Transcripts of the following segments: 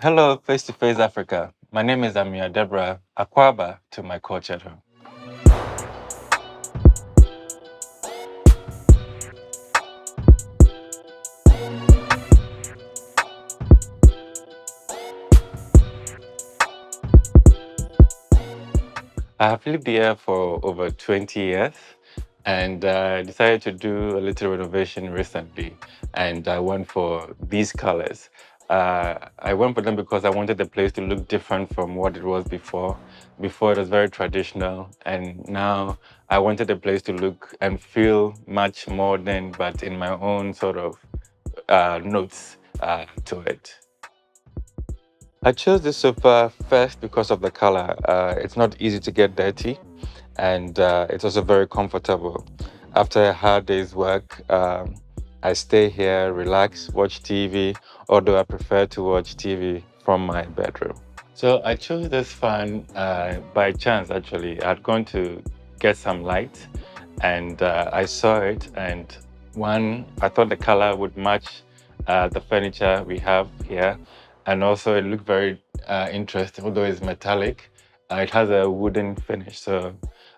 Hello, Face2Face Africa. My name is Ameyaw Debrah, Akwaba to my culture home. I have lived here for over 20 years and decided to do a little renovation recently. And I went for these colors. I went for them because I wanted the place to look different from what it was before. Before it was very traditional, and now I wanted the place to look and feel much modern, but in my own sort of notes to it. I chose this sofa first because of the color. It's not easy to get dirty, and it's also very comfortable. After a hard day's work, I stay here, relax, watch TV, although I prefer to watch TV from my bedroom. So I chose this fan by chance, actually. I'd gone to get some light, and I saw it, and I thought the color would match the furniture we have here, and also it looked very interesting, although it's metallic. It has a wooden finish, so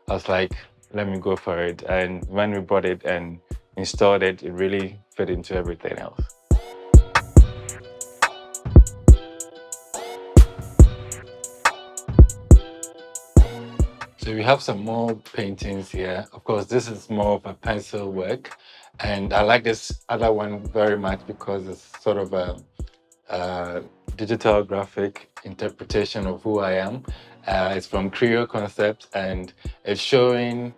I was like, let me go for it. And when we bought it and installed it, it really fit into everything else. So we have some more paintings here. Of course, this is more of a pencil work. And I like this other one very much because it's sort of a digital graphic interpretation of who I am. It's from Creo Concepts, and it's showing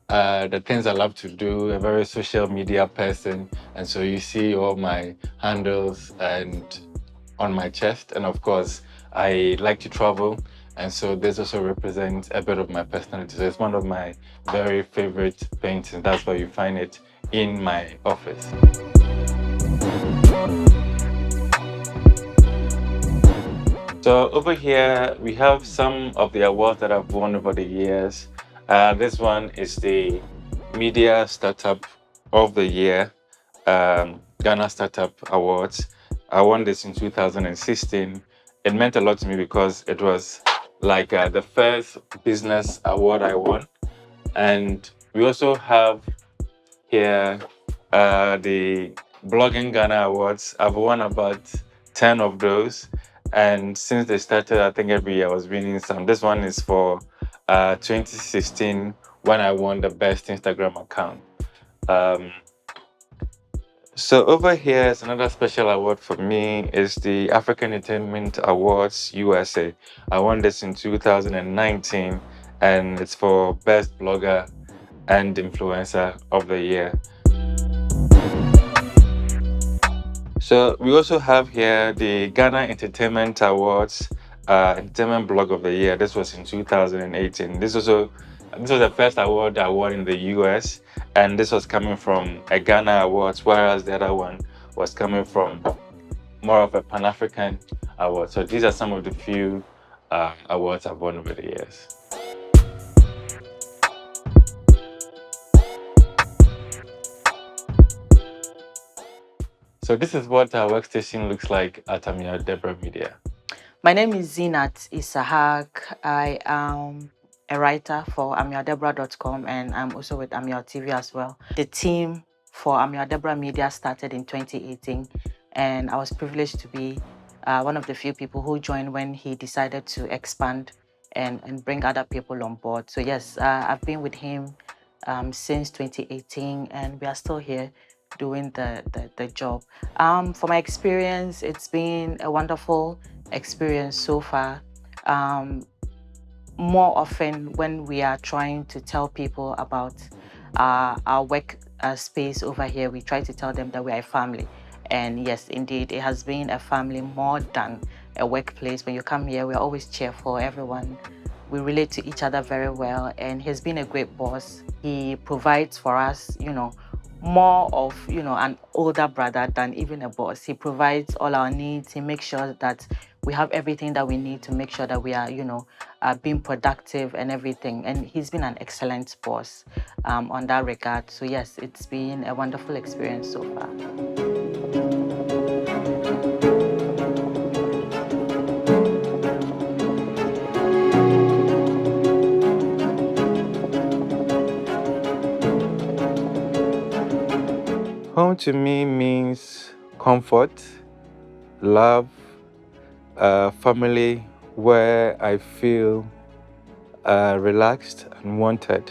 the things I love to do, a very social media person. And so you see all my handles and on my chest. And of course, I like to travel. And so this also represents a bit of my personality. So it's one of my very favorite paintings. That's why you find it in my office. So over here, we have some of the awards that I've won over the years. This one is the Media Startup of the Year, Ghana Startup Awards. I won this in 2016. It meant a lot to me because it was like the first business award I won. And we also have here the Blogging Ghana Awards. I've won about 10 of those. And since they started, I think every year I was winning some. This one is for 2016 when I won the best Instagram account. Um, so over here is another special award for me is the African Entertainment Awards USA. I won this in 2019 and it's for best blogger and influencer of the year. So we also have here the Ghana Entertainment Awards, Entertainment Blog of the Year. This was in 2018. This was the first award I won in the US, and this was coming from a Ghana Awards, whereas the other one was coming from more of a Pan-African award. So these are some of the few awards I've won over the years. So this is what our workstation looks like at Ameyaw Debrah Media. My name is Zinat Isahak. I am a writer for ameyawdebrah.com, and I'm also with Ameyaw TV as well. The team for Ameyaw Debrah Media started in 2018, and I was privileged to be one of the few people who joined when he decided to expand and bring other people on board. So yes, I've been with him since 2018, and we are still here doing the job. For my experience, it's been a wonderful experience so far. More often when we are trying to tell people about our work space over here, we try to tell them that we are a family. And yes, indeed, it has been a family more than a workplace. When you come here, we're always cheerful, everyone. We relate to each other very well, and he's been a great boss. He provides for us, more of, an older brother than even a boss. He provides all our needs. He makes sure that we have everything that we need to make sure that we are, being productive and everything. And he's been an excellent boss on that regard. So yes, it's been a wonderful experience so far. Home to me means comfort, love, family where I feel relaxed and wanted.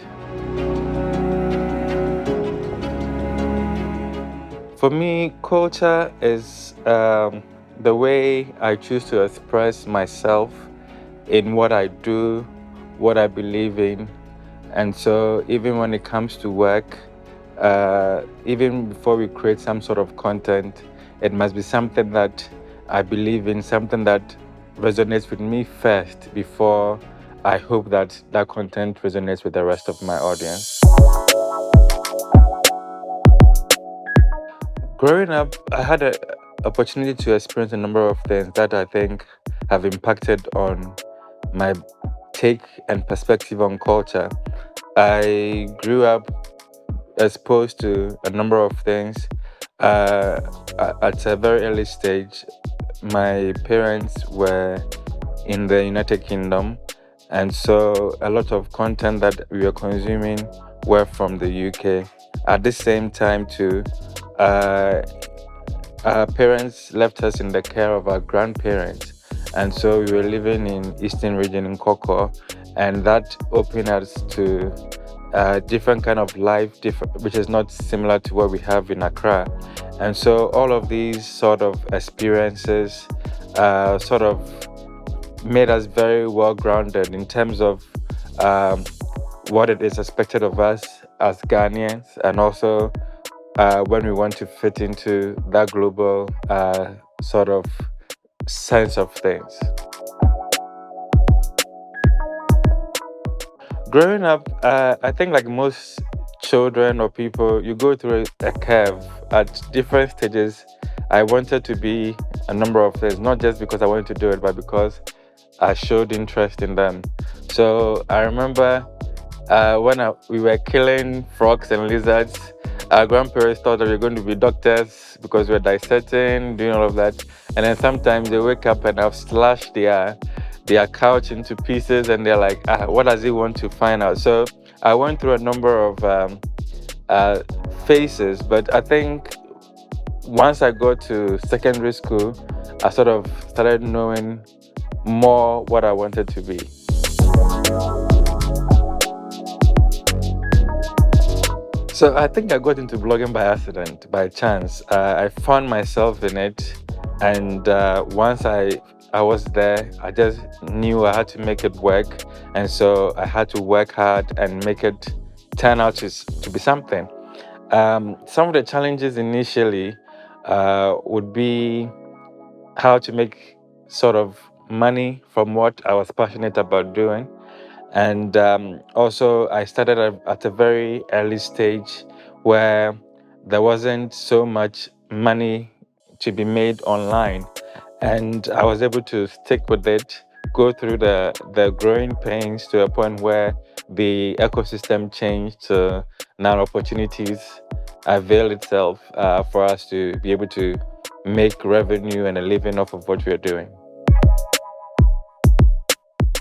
For me, culture is the way I choose to express myself in what I do, what I believe in. And so, even when it comes to work, even before we create some sort of content, it must be something that I believe in, something that resonates with me first before I hope that that content resonates with the rest of my audience. Growing up, I had an opportunity to experience a number of things that I think have impacted on my take and perspective on culture. I grew up exposed to a number of things. Uh, at a very early stage, my parents were in the United Kingdom, and so a lot of content that we were consuming were from the UK. At the same time, too, uh, our parents left us in the care of our grandparents, and so we were living in Eastern region in Koko, and that opened us to different kind of life, which is not similar to what we have in Accra. And so all of these sort of experiences sort of made us very well grounded in terms of um, what it is expected of us as Ghanaians, and also when we want to fit into that global sort of sense of things. Growing up, I think like most children or people, you go through a curve at different stages. I wanted to be a number of things, not just because I wanted to do it, but because I showed interest in them. So I remember when we were killing frogs and lizards, our grandparents thought that we were going to be doctors because we were dissecting, doing all of that. And then sometimes they wake up and I've slashed their couch into pieces, and they're like, what does he want to find out? So I went through a number of phases, but I think once I got to secondary school, I sort of started knowing more what I wanted to be. So I think I got into blogging by accident, by chance. I found myself in it, and once I was there, I just knew I had to make it work, and so I had to work hard and make it turn out to be something. Some of the challenges initially would be how to make sort of money from what I was passionate about doing. And also, I started at a very early stage where there wasn't so much money to be made online. And I was able to stick with it, go through the growing pains to a point where the ecosystem changed to now opportunities avail itself for us to be able to make revenue and a living off of what we're doing.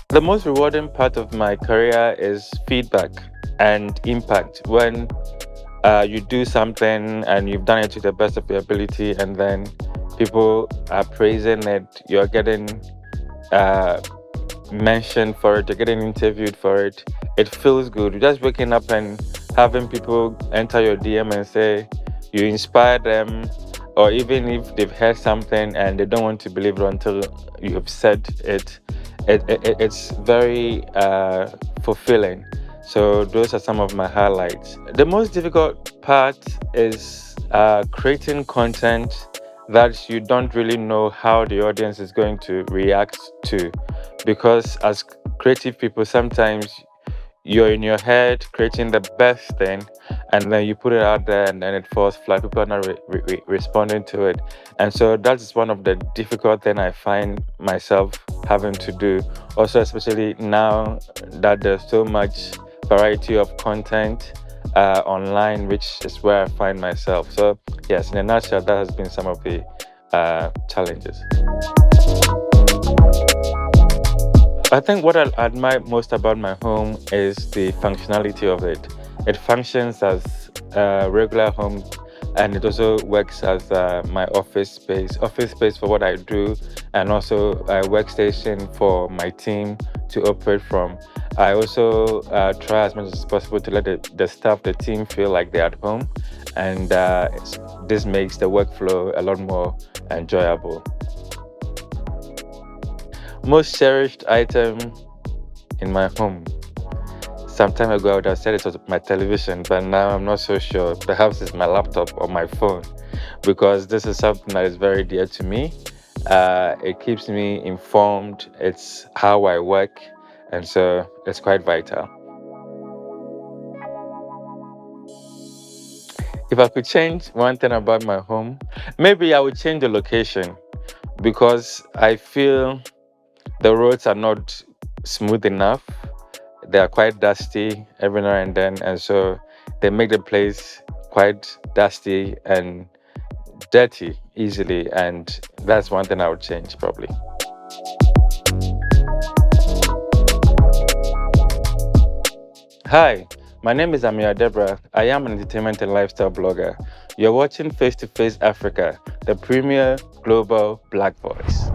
The most rewarding part of my career is feedback and impact. When you do something and you've done it to the best of your ability, and then people are praising it, you're getting mentioned for it, you're getting interviewed for it, it feels good. Just waking up and having people enter your DM and say you inspire them, or even if they've heard something and they don't want to believe it until you have said it, it's very fulfilling. So those are some of my highlights. The most difficult part is creating content that you don't really know how the audience is going to react to, because as creative people, sometimes you're in your head creating the best thing, and then you put it out there and then it falls flat. People are not responding to it, and so that's one of the difficult things I find myself having to do. Also, especially now that there's so much variety of content online, which is where I find myself. So yes, in a nutshell, that has been some of the challenges. I think what I admire most about my home is the functionality of it. It functions as a regular home and it also works as my office space for what I do, and also a workstation for my team to operate from. I also try as much as possible to let the staff, the team feel like they're at home, and this makes the workflow a lot more enjoyable. Most cherished item in my home. Some time ago, I would have said it was my television, but now I'm not so sure. Perhaps it's my laptop or my phone, because this is something that is very dear to me. It keeps me informed, it's how I work, and so it's quite vital. If I could change one thing about my home, maybe I would change the location, because I feel the roads are not smooth enough. They are quite dusty every now and then, and so they make the place quite dusty and dirty easily, and that's one thing I would change probably. Hi, my name is Ameyaw Debrah. I am an entertainment and lifestyle blogger. You're watching Face to Face Africa, the premier global black voice.